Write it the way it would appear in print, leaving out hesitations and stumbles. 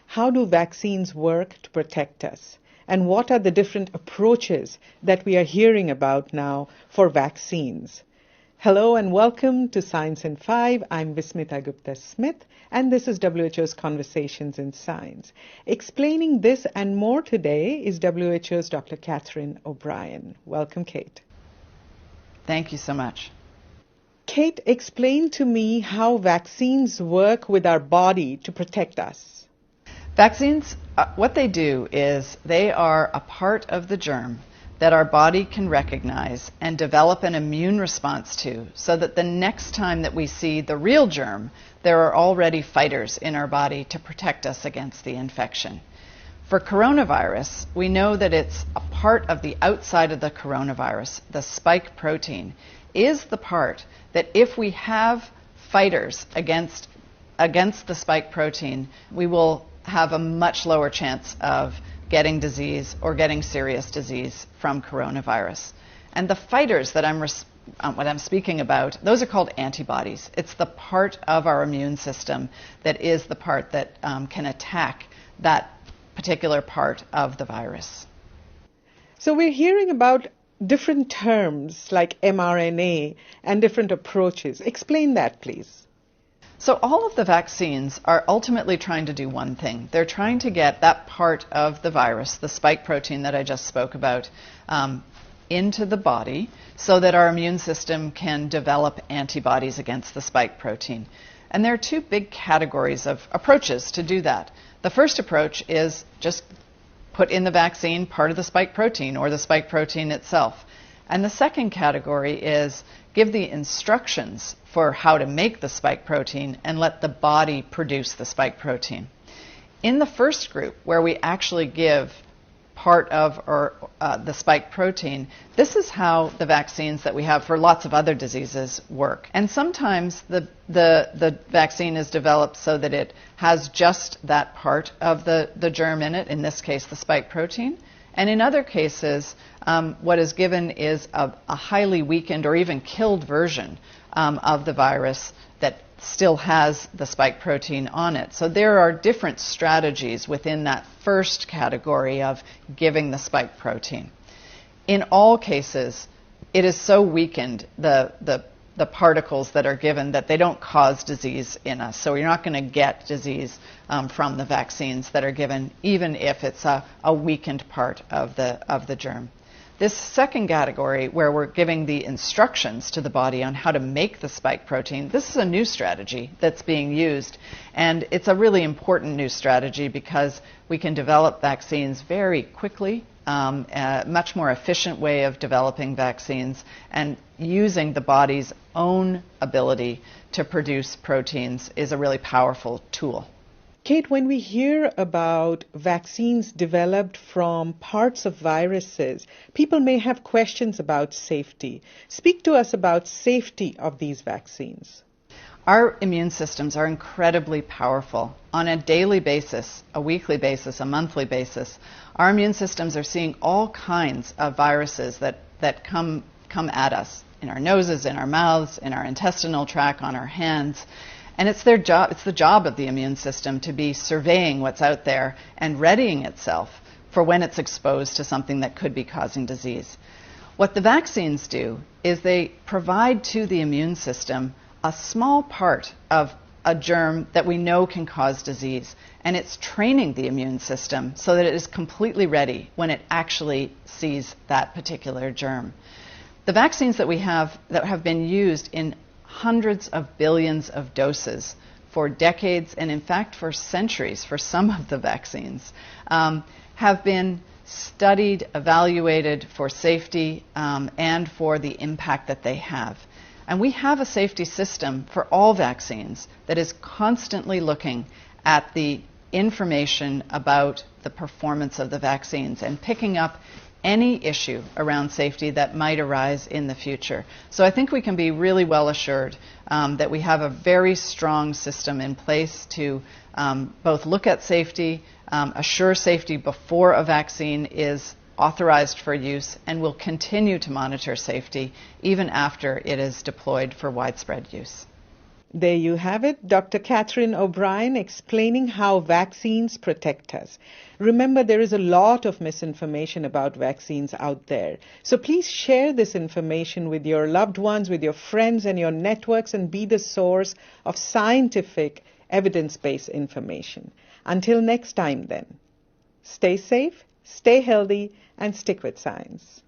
how do vaccines work to protect us? And what are the different approaches that we are hearing about now for vaccines? Hello and welcome to Science in 5. I'm Vismita Gupta-Smith, and this is WHO's Conversations in Science. Explaining this and more today is WHO's Dr. Catherine O'Brien. Welcome, Kate. Thank you so much. Kate, explain to me how vaccines work with our body to protect us. Vaccines, what they do is they are a part of the germ that our body can recognize and develop an immune response to, so that the next time that we see the real germ, there are already fighters in our body to protect us against the infection. For coronavirus, we know that it's a part of the outside of the coronavirus, the spike protein, is the part that if we have fighters against the spike protein, we will have a much lower chance of getting disease or getting serious disease from coronavirus. And the fighters that what I'm speaking about, those are called antibodies. It's the part of our immune system that is the part that can attack that particular part of the virus. So we're hearing about different terms like mRNA and different approaches. Explain that, please. So all of the vaccines are ultimately trying to do one thing. They're trying to get that part of the virus, the spike protein that I just spoke about, into the body so that our immune system can develop antibodies against the spike protein. And there are two big categories of approaches to do that. The first approach is just put in the vaccine part of the spike protein or the spike protein itself. And the second category is give the instructions for how to make the spike protein and let the body produce the spike protein. In the first group, where we actually give part of the spike protein, this is how the vaccines that we have for lots of other diseases work. And sometimes the vaccine is developed so that it has just that part of the germ in it, in this case the spike protein. And in other cases, what is given is a highly weakened or even killed version of the virus that still has the spike protein on it. So there are different strategies within that first category of giving the spike protein. In all cases, it is so weakened, the particles that are given, that they don't cause disease in us. So you're not going to get disease from the vaccines that are given, even if it's a weakened part of the germ. This second category, where we're giving the instructions to the body on how to make the spike protein, this is a new strategy that's being used. And it's a really important new strategy because we can develop vaccines very quickly, a much more efficient way of developing vaccines, and using the body's own ability to produce proteins is a really powerful tool. Kate, when we hear about vaccines developed from parts of viruses, people may have questions about safety. Speak to us about safety of these vaccines. Our immune systems are incredibly powerful. On a daily basis, a weekly basis, a monthly basis, our immune systems are seeing all kinds of viruses that come at us in our noses, in our mouths, in our intestinal tract, on our hands. And it's their job, it's the job of the immune system to be surveying what's out there and readying itself for when it's exposed to something that could be causing disease. What the vaccines do is they provide to the immune system a small part of a germ that we know can cause disease. And it's training the immune system so that it is completely ready when it actually sees that particular germ. The vaccines that we have that have been used in hundreds of billions of doses for decades, and in fact for centuries for some of the vaccines, have been studied, evaluated for safety and for the impact that they have. And we have a safety system for all vaccines that is constantly looking at the information about the performance of the vaccines and picking up any issue around safety that might arise in the future. So I think we can be really well assured that we have a very strong system in place to both look at safety, assure safety before a vaccine is authorized for use, and will continue to monitor safety even after it is deployed for widespread use. There you have it, Dr. Catherine O'Brien explaining how vaccines protect us. Remember, there is a lot of misinformation about vaccines out there. So please share this information with your loved ones, with your friends and your networks, and be the source of scientific, evidence-based information. Until next time then, stay safe, stay healthy, and stick with science.